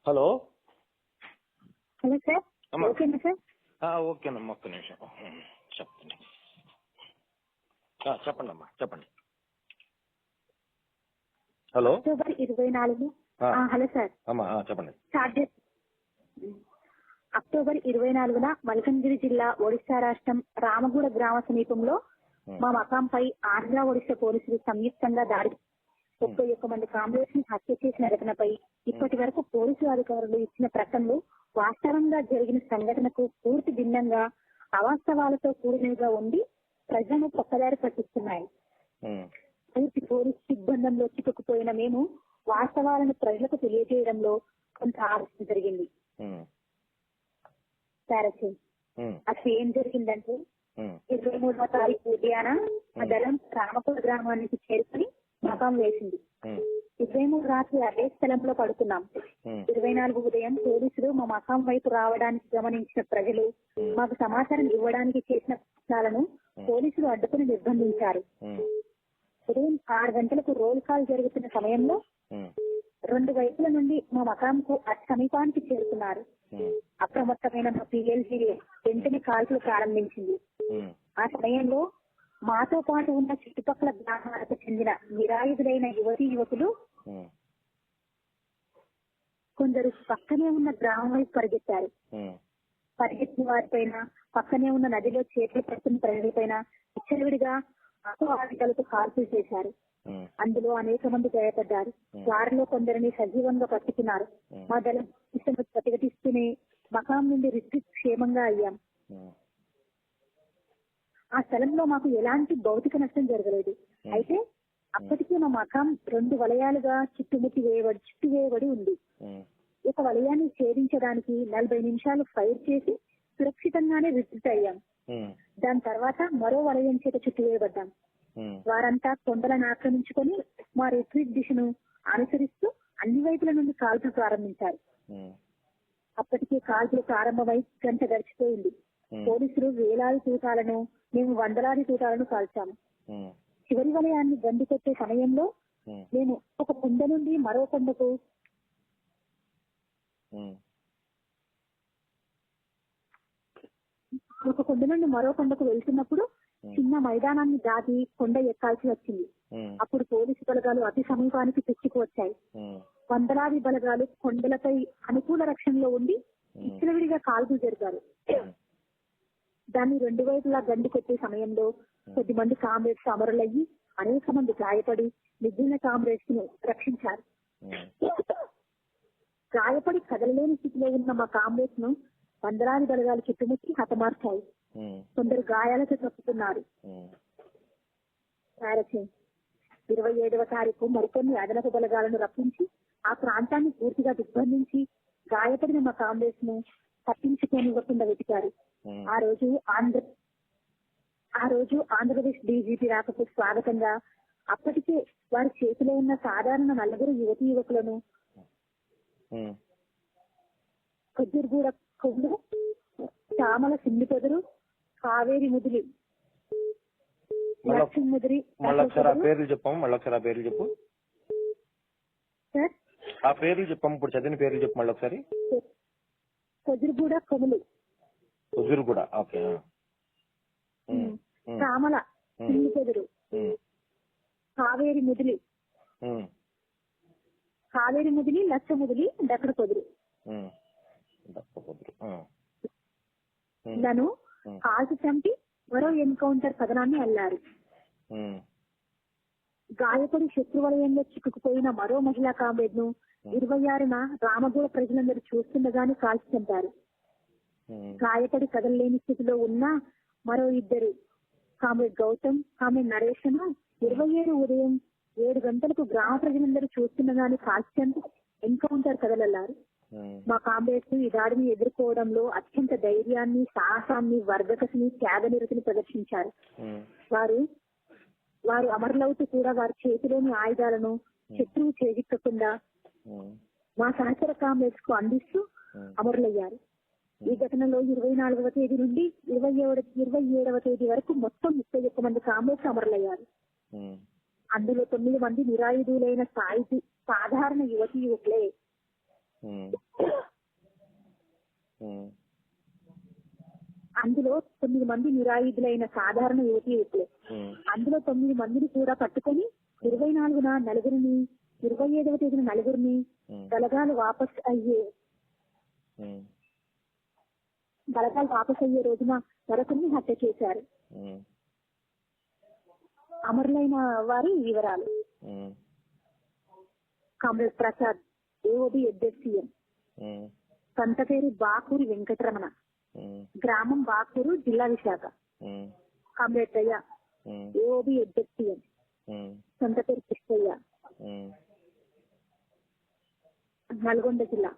Hello hello sir. ఓకేనా sir? ఓకేనమ్మా, ఒక్క నిమిషం చెప్పండి. చెప్పండి అమ్మా, చెప్పండి. Hello, October 24. Hello sir. అమ్మా చెప్పండి. అక్టోబర్ 24న మల్కన్గిరి జిల్లా, ఒడిశా రాష్ట్రం రామగూడ గ్రామ సమీపంలో మా మకాంపై ఆంధ్ర ఒడిశా పోలీసులు సంయుక్తంగా దాడి 31 మంది కాంగ్రెస్ ని హత్య చేసిన ఘటనపై ఇప్పటి వరకు పోలీసు అధికారులు ఇచ్చిన ప్రకటనలు వాస్తవంగా జరిగిన సంఘటనకు పూర్తి భిన్నంగా అవాస్తవాలతో కూడినవిగా ఉండి ప్రజలను పక్కదారి పట్టిస్తున్నాయి. పూర్తి పోలీసు సిబ్బందంలో చిక్కుకుపోయిన మేము వాస్తవాలను ప్రజలకు తెలియజేయడంలో కొంత ఆలస్యం జరిగింది. అసలు ఏం జరిగిందంటే 23వ తారీఖు ఉదయాన ఆ దళం రామపూర్ గ్రామానికి చేరుకుని మకాం వేసింది. 23 రాత్రి అదే స్థలంలో పడుకున్నాం. 24 ఉదయం పోలీసులు మా మకాం వైపు రావడానికి గమనించిన ప్రజలు మాకు సమాచారం ఇవ్వడానికి చేసిన ప్రయత్నాలను పోలీసులు అడ్డుకుని నిర్బంధించారు. ఉదయం 6 గంటలకు రోల్ కాల్ జరుగుతున్న సమయంలో 2 వైపుల నుండి మా మకాంకు అతి సమీపానికి చేరుకున్నారు. అప్రమత్తమైన మా PLG వెంటనే కాల్పులు ప్రారంభించింది. ఆ సమయంలో మాతో పాటు ఉన్న చుట్టుపక్కల గ్రామాలకు చెందిన నిరాయుధులైన యువతీ యువకులు కొందరు పక్కనే ఉన్న గ్రామం వైపు పరిగెత్తారు. పరిగెత్తిన వారిపైన, పక్కనే ఉన్న నదిలో చేతులు పడుతున్న ప్రజలపైన విచ్చలవిడిగా ఆయుధాలతో కాల్పులు చేశారు. అందులో అనేక మంది గాయపడ్డారు. వారిలో కొందరిని సజీవంగా పట్టుకున్నారు. మా దళం ప్రతిఘటిస్తూనే మకాం నుండి రిస్క్ క్షేమంగా అయ్యాం. ఆ స్థలంలో మాకు ఎలాంటి భౌతిక నష్టం జరగలేదు. అయితే అప్పటికే మా మకాం 2 వలయాలుగా చుట్టువేయబడి ఉంది. ఒక వలయాన్ని ఛేదించడానికి 40 నిమిషాలు ఫైర్ చేసి సురక్షితంగానే రిట్రీట్ అయ్యాం. దాని తర్వాత మరో వలయం చేత చుట్టువేయబడ్డాం. వారంతా కొండలను ఆక్రమించుకొని మా రిట్రీట్ దిశను అనుసరిస్తూ అన్ని వైపుల నుండి కాల్పులు ప్రారంభించారు. అప్పటికే కాల్పులు ప్రారంభమై గంట గడిచిపోయింది. పోలీసులు వేలాది తూటాలను, మేము వందలాది తూటాలను కాల్చాము. చివరి వలయాన్ని గండి కొట్టే సమయంలో మేము ఒక కొండ నుండి మరో కొండకు వెళ్తున్నప్పుడు చిన్న మైదానాన్ని దాటి కొండ ఎక్కాల్సి వచ్చింది. అప్పుడు పోలీసు బలగాలు అతి సమీపానికి తెచ్చుకువచ్చాయి. వందలాది బలగాలు కొండలపై అనుకూల రక్షణలో ఉండి విచ్చలవిడిగా కాల్పులు జరిగారు. దాన్ని 2 వైపులా గండి కొట్టే సమయంలో కొద్దిమంది కామ్రేడ్స్ అమరులయ్యి అనేక మంది గాయపడి మిగిలిన కామ్రేడ్స్ ను రక్షించారు. గాయపడి కదలలేని స్థితిలో ఉన్న మా కామ్రేడ్స్ ను వందలాది బలగాలు చుట్టుముట్టి హతమార్చాయి. కొందరు గాయాలతో తప్పుతున్నారు. 27వ తారీఖు మరికొన్ని అదనపు బలగాలను రప్పించి ఆ ప్రాంతాన్ని పూర్తిగా దిగ్బంధించి గాయపడిన మా కామ్రేడ్స్ ను తప్పించుకోనివ్వకుండా వెతికారు. ఆ రోజు ఆంధ్రప్రదేశ్ DGP రాకకు స్వాగతంగా అప్పటికే వారి చేతిలో ఉన్న సాధారణ 4 యువతీ యువకులను కొద్దిగూడ కొమ్ము, చామల సిమ్మిపొదరు, కావేరి ముదిలి, లక్ష్మీ ముదిరి. పేర్లు చెప్పు సార్. ఆ పేర్లు చెప్పాము, ఇప్పుడు చదివిన పేర్లు చెప్పు మళ్ళీ ఒకసారి. కొద్దిగూడ కొమ్ములు, కొద్దిగూడ, ఓకే. చామల సిమ్మిపొదరు, కావేరి ముదిలి, లక్ష ముదిలి, దక్కడ పొదురు లను కాల్చి చంపి మరో ఎన్కౌంటర్ కథనాన్ని అల్లారు. గాయపడి శత్రువలయంలో చిక్కుకుపోయిన మరో మహిళా కామ్రేడ్ ను 26న రామగూడ ప్రజలందరూ చూస్తుండగానే కాల్చి చంపారు. గాయపడి కదలలేని స్థితిలో ఉన్న మరో 2 కామ్రేడ్ గౌతమ్, కామ్రేడ్ నరేష్ ను 27 ఉదయం 7 గంటలకు గ్రామ ప్రజలందరూ చూస్తుండగానే కాల్చి చంపి ఎన్కౌంటర్ కథలల్లారు. మా కామ్రేడ్స్ ఈ దాడిని ఎదుర్కోవడంలో అత్యంత ధైర్యాన్ని, సాహసాన్ని, వర్గకసిని, త్యాగనిరతిని ప్రదర్శించారు. వారు అమరులవుతూ కూడా వారి చేతిలోని ఆయుధాలను శత్రువు చేజిక్కకుండా మా సహచర కామ్రేడ్స్ కు అందిస్తూ అమరులయ్యారు. ఈ ఘటనలో 24వ తేదీ నుండి 27వ తేదీ వరకు మొత్తం 31 మంది కామ్రేడ్స్ అమరులయ్యారు. అందులో 9 మంది నిరాయుధులైన సాధారణ యువతీ యువకులే. అందులో 9 మంది నిరాయుధులైన సాధారణ యువకులే. అందులో 9 మందిని కూడా పట్టుకొని 24న నలుగురిని, 27వ తేదీన నలుగురిని బలగాలు వాపస్ అయ్యే రోజున మరొకరిని హత్య చేశారు. అమరులైన వారి వివరాలు: కామ్రేడ్ ప్రసాద్, ఏఓబి ఎడ్డెస్సీఎం, సొంత పేరు బాకూరి వెంకటరమణ, గ్రామం బాకూరు, జిల్లా విశాఖ. కామ్రేడ్ దయ్య, ఏఓబి ఎడ్డెస్సీఎం, సొంత పేరు కృష్ణయ్య, నల్గొండ జిల్లా.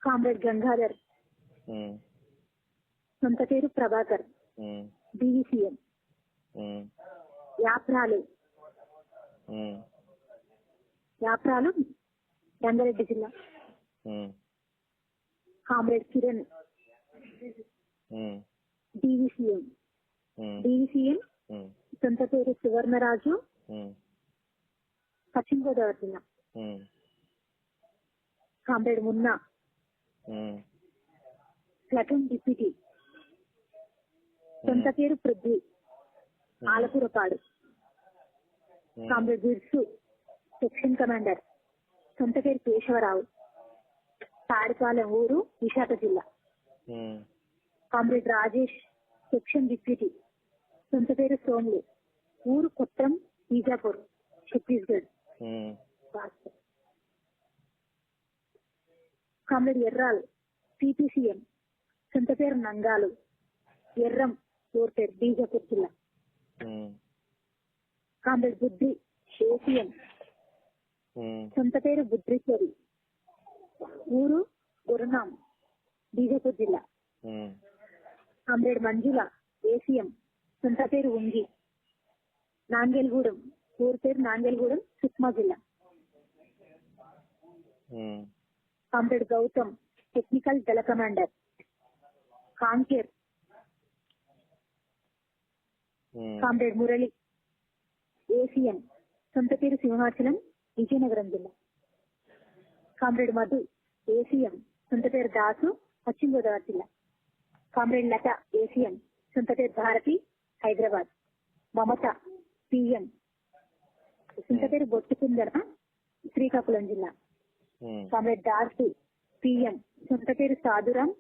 కామ్రేడ్ గంగాధర్, సొంత పేరు ప్రభాకర్, బీవీసీఎం, యాప్రాలు రంగారెడ్డి జిల్లా. కామ్రేడ్ కిరణ్, డీవీసీఎం, సొంత పేరు సువర్ణరాజు, పశ్చిమ గోదావరి జిల్లా. కామ్రేడ్ మున్నా, ప్లటూన్ డిప్యూటీ, సొంత పేరు పృథ్వీ, ఆలపురపాడు. కామ్రేడ్ బిర్సు, సెక్షన్ కమాండర్, సొంత పేరు కేశవరావు, తాడిపాలెం ఊరు, విశాఖ జిల్లా. కామ్రేడ్ రాజేష్, సెక్షన్ డిప్యూటీ, సొంత పేరు సోములు, ఊరు కొత్తం, బీజాపూర్, ఛత్తీస్గఢ్. కామ్రేడ్ ఎర్రాల్, టీపీసీఎం, సొంత పేరు నంగాలు, ఎర్రం, కోర్టేర్, బీజాపూర్ జిల్లా. కామ్రేడ్ బుద్రి, ఏసీఎం, సొంత పేరు బుద్రీశ్వరి, ఊరు గురునాం, బీజాపూర్ జిల్లా. కామ్రేడ్ మంజుల, ఏసీఎం, సొంత పేరు ఉంగి, నాంగల్గూడెం, ఊరు పేరు నాంగల్గూడెం, సుక్మా జిల్లా. కామ్రేడ్ గౌతమ్, టెక్నికల్ దళ commander, Kanker. Comrade Murali, ACM, సొంత పేరు సింహాచలం, విజయనగరం జిల్లా. కామ్రేడ్ మధు, ఏసీఎం, సొంత పేరు దాసు, పశ్చిమ గోదావరి జిల్లా. కామ్రేడ్ లత, ఏసీఎం, సొంత పేరు భారతి, హైదరాబాద్. మమత, పిఎం, సొంత పేరు బొట్టుకుందర, శ్రీకాకుళం జిల్లా. కామ్రేడ్ దాసు, పిఎం, సొంత పేరు సాధురాం,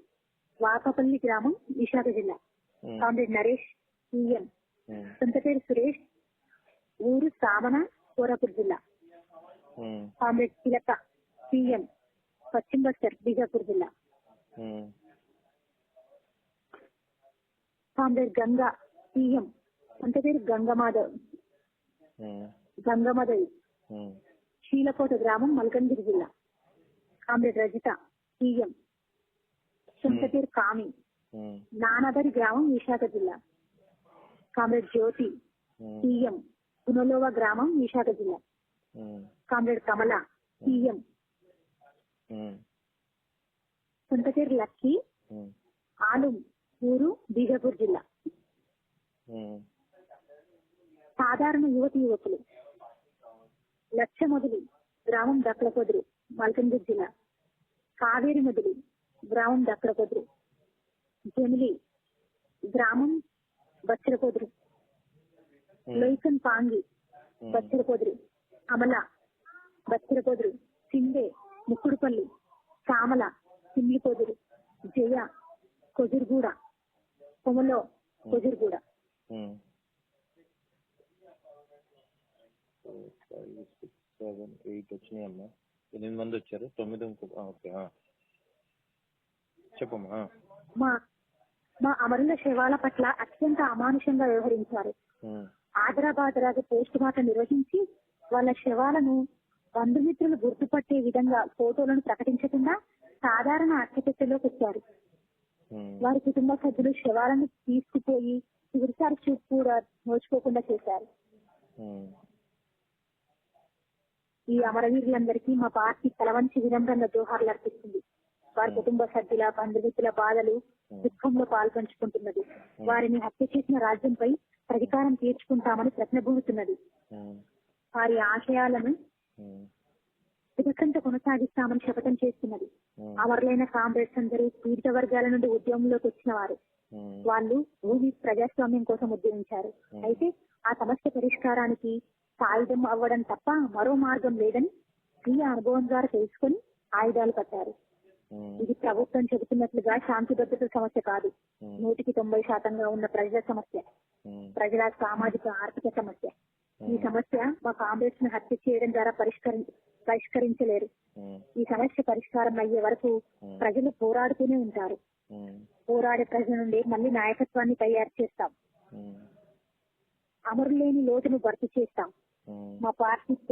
వాకపల్లి గ్రామం, విశాఖ జిల్లా. కామ్రేడ్ నరేష్, పిఎం, సొంత పేరు సురేష్, ఊరు సామన, కోరాపూర్ జిల్లా. కామ్రేడ్ తిలక, పిఎం, పశ్చిమ బస్తర్, బీజాపూర్ జిల్లా. కామ్రేడ్ గంగా, పిఎం, సొంత పేరు గంగమాధవి, శీలకోట గ్రామం, మల్కంగిరి జిల్లా. కామ్రేడ్ రజిత, పిఎం, సొంత పేరు కామి, నానదరి గ్రామం, విశాఖ జిల్లా. కామ్రేడ్ జ్యోతి, పిఎం, పునలోవ గ్రామం, విశాఖ జిల్లా. కామ్రేడ్ కమల, పిఎం, సొంత పేరు లక్కీ, ఆలు, ఊరు బీజాపూర్ జిల్లా. సాధారణ యువకులు: లక్ష మొదలు, గ్రామం దక్కలకొదురు, మల్కంగిరి జిల్లా. కావేరి మొదలు, గ్రామం దక్కలకొదురు. జమిలి, గ్రామం బచ్చలకొదురు. లొయికన్ పాంగి, బచ్చలకొదురు. అమల, బచ్చలకొదురు. సిండే, ముక్కుడుపల్లి. సామల, సిమ్మికొదురు. జయ, కొజుర్గూడ. కొమలో, కొజుర్గూడ. 5, 6, 7, 8 వచ్చినాయమ్మా. 8 మంది వచ్చారు. 9 ఓకే చెప్పమ్మా. మా అమరుల శవాల పట్ల అత్యంత అమానుషంగా వ్యవహరించారు. ఆదరాబాదరాగా పోస్ట్ మార్టం నిర్వహించి వాళ్ళ శవాలను బంధుమిత్రులు గుర్తుపట్టే విధంగా ఫోటోలను ప్రకటించకుండా సాధారణ అట్టపెట్టెలోకి వచ్చారు. వారి కుటుంబ సభ్యులు శవాలను తీసుకుపోయి చివరిసారి చూపు కూడా నోచుకోకుండా చేశారు. ఈ అమరవీరులందరికీ మా పార్టీ తలవంచి వినమ్రంగా జోహార్లు అర్పిస్తుంది. వారి కుటుంబ సభ్యుల, బంధుమిత్రుల బాధలు, దుఃఖంలో పాల్పంచుకుంటున్నది. వారిని హత్య చేసిన రాజ్యంపై ప్రతీకారం తీర్చుకుంటామని ప్రతినబూతున్నది. వారి ఆశయాలను ఉదకంతో కొనసాగిస్తామని శపథం చేస్తున్నది. అమరులైన కామ్రేడ్స్ అందరూ పీడిత వర్గాల నుండి ఉద్యమంలోకి వచ్చిన వారు. వాళ్ళు భూమి ప్రజాస్వామ్యం కోసం ఉద్యమించారు. అయితే ఆ సమస్య పరిష్కారానికి సాయుధం అవ్వడం తప్ప మరో మార్గం లేదని స్వీయ అనుభవం ద్వారా తెలుసుకుని ఆయుధాలు పట్టారు. ఇది ప్రభుత్వం చెబుతున్నట్లుగా శాంతి భద్రత సమస్య కాదు. 90% ఉన్న ప్రజల సమస్య, ప్రజల సామాజిక ఆర్థిక సమస్య. ఈ సమస్య మా కామ్రేడ్స్ ను హత్య చేయడం ద్వారా పరిష్కరించలేరు. ఈ సమస్య పరిష్కారం అయ్యే వరకు ప్రజలు పోరాడుతూనే ఉంటారు. పోరాడే ప్రజల నుండి మళ్ళీ నాయకత్వాన్ని తయారు చేస్తాం. అమరులేని లోటును భర్తీ చేస్తాం. మా పార్టీకి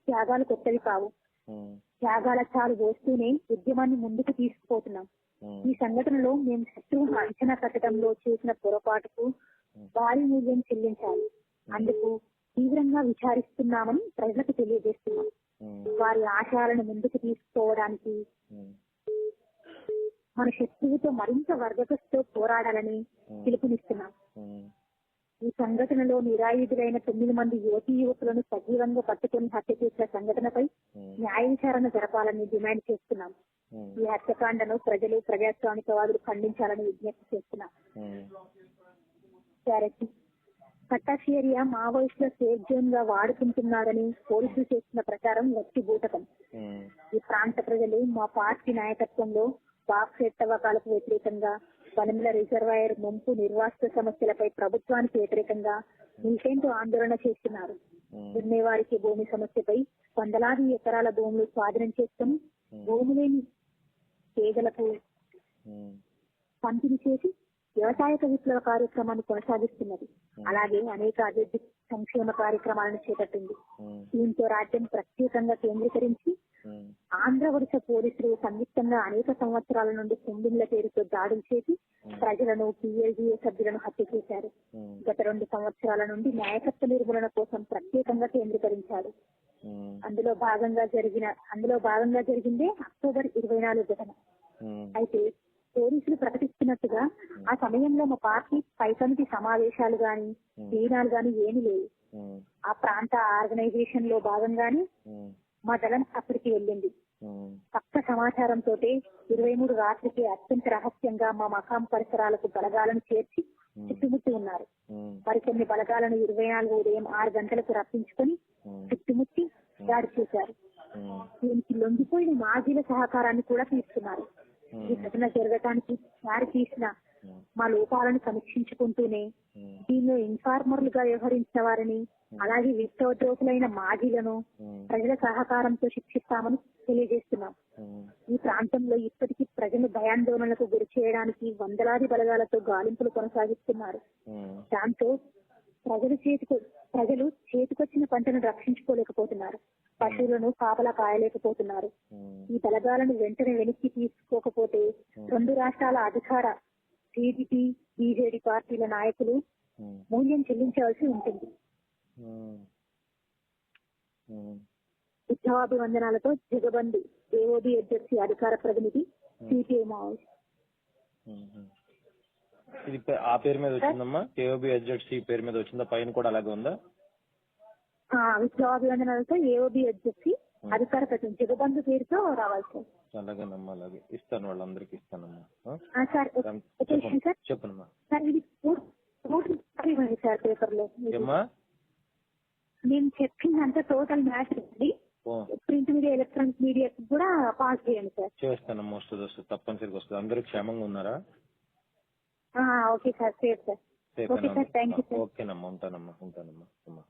త్యాగాలు కొత్తవి కావు. త్యాగాల చాలు వస్తూనే ఉద్యమాన్ని ముందుకు తీసుకుపోతున్నాం. ఈ సంఘటనలో మేము శత్రువును అంచనా కట్టడంలో చేసిన పొరపాటుకు భారీ మూల్యం చెల్లించాలి. అందుకు తీవ్రంగా విచారిస్తున్నామని ప్రజలకు తెలియజేస్తున్నాం. వారి ఆశయాలను ముందుకు తీసుకోవడానికి మన శత్రువుతో మరింత వర్గకస్తో పోరాడాలని పిలుపునిస్తున్నాం. ఈ సంఘటనలో నిరాయుధులైన 9 మంది యువతీ యువకులను సజీవంగా పట్టుకుని హత్య చేసిన సంఘటనపై న్యాయ విచారణ జరపాలని డిమాండ్ చేస్తున్నాం. ఈ హత్యకాండను ప్రజలు, ప్రజాస్వామికవాదులు ఖండించాలని విజ్ఞప్తి చేస్తున్నాం. కట్టాఫ్ ఏరియా మావోయిస్టుల సేఫ్ జోన్ గా వాడుకుంటున్నారని పోలీసులు చేస్తున్న ప్రచారం వట్టి బూటకం. ఈ ప్రాంత ప్రజలు మా పార్టీ నాయకత్వంలో బాక్సైట్ తవ్వకాలకు వ్యతిరేకంగా, వనముల రిజర్వాయర్ ముంపు నిర్వాసిత సమస్యలపై ప్రభుత్వానికి వ్యతిరేకంగా మిలిటెంట్ ఆందోళన చేస్తున్నారు. దున్నేవారికి భూమి సమస్యపై వందలాది ఎకరాల భూములు స్వాధీనం చేసుకుని భూమి లేని పేదలకు పంపిణీ చేసి వ్యవసాయక విప్లవ కార్యక్రమాన్ని కొనసాగిస్తున్నది. అలాగే అనేక అభివృద్ధి సంక్షేమ కార్యక్రమాలను చేపట్టింది. దీంతో రాజ్యం ప్రత్యేకంగా కేంద్రీకరించి ఆంధ్ర ఒడిశా పోలీసులు సంయుక్తంగా అనేక సంవత్సరాల నుండి కుంభిన్ల పేరుతో దాడులు చేసి ప్రజలను, PLDA సభ్యులను హత్య చేశారు. గత 2 సంవత్సరాల నుండి నాయకత్వ నిర్మూలన కోసం ప్రత్యేకంగా కేంద్రీకరించారు. అందులో భాగంగా జరిగిందే అక్టోబర్ 24 ఘటన. అయితే పోలీసులు ప్రకటిస్తున్నట్టుగా ఆ సమయంలో మా పార్టీ పైకమిటీ సమావేశాలు గాని, దీనాలు గాని ఏమీ లేవు. ఆ ప్రాంత ఆర్గనైజేషన్ లో భాగంగానే మా దళం అక్కడికి వెళ్ళింది. పక్క సమాచారంతో 23 రాత్రికి అత్యంత రహస్యంగా మా మకాం పరిసరాలకు బలగాలను చేర్చి చుట్టుముట్టి ఉన్నారు. మరికొన్ని బలగాలను 24 ఉదయం 6 గంటలకు రప్పించుకొని చుట్టుముట్టి దాడి చేశారు. దీనికి లొంగిపోయిన మాజీల సహకారాన్ని కూడా తీసుకున్నారు. ఈ ఘటన జరగటానికి దారి తీసిన మా లోపాలను సమీక్షించుకుంటూనే దీనిలో ఇన్ఫార్మర్లుగా వ్యవహరించిన వారిని, అలాగే విశ్వోద్యోగులైన మాజీలను ప్రజల సహకారంతో శిక్షిస్తామని తెలియజేస్తున్నాం. ఈ ప్రాంతంలో ఇప్పటికీ ప్రజలు భయాందోళనలకు గురి చేయడానికి వందలాది బలగాలతో గాలింపులు కొనసాగిస్తున్నారు. దాంతో ప్రజలు చేతికొచ్చిన పంటను రక్షించుకోలేకపోతున్నారు. పశువులను కాపలా కాయలేకపోతున్నారు. ఈ బలగాలను వెంటనే వెనక్కి తీసుకోకపోతే 2 రాష్ట్రాల అధికార TDP, BJD పార్టీల నాయకులు మూల్యం చెల్లించవలసి ఉంటుంది. ఉత్సవాభివందనాలతో జగబంధు AOB ఎడ్జెర్సీ అధికార ప్రతినిధి CPI మావోయిస్ట్. ఇది ఆ పేరు మీద వచ్చిందమ్మా? AOB ఎడ్జెర్సీ పేరు మీద వచ్చిందా? పైన కూడా అలాగే ఉందా? విప్లవాభివందనాలతో AOB ఎడ్జెర్సీ అధికార ప్రతినిధి జగబంధు పేరుతో రావాలి సార్. అలాగేనమ్మా, అలాగే ఇస్తాను, వాళ్ళందరికీ ఇస్తానమ్మా. సార్ చెప్పనమ్మా. సార్ ఇది ఇవ్వండి సార్ పేపర్ లో. నేను చెప్పిందంతా టోటల్ మ్యాచ్ ఉంది. ప్రింట్ మీడియా, ఎలక్ట్రానిక్ మీడియా కూడా పాస్ చేయండి సార్. చేస్తానమ్మా, వస్తుంది, తప్పనిసరిగా వస్తుంది. అందరూ క్షేమంగా ఉన్నారా? Okay sir, safe sir. Okay sir, thank you sir. ఓకేనమ్మా, ఉంటానమ్మా.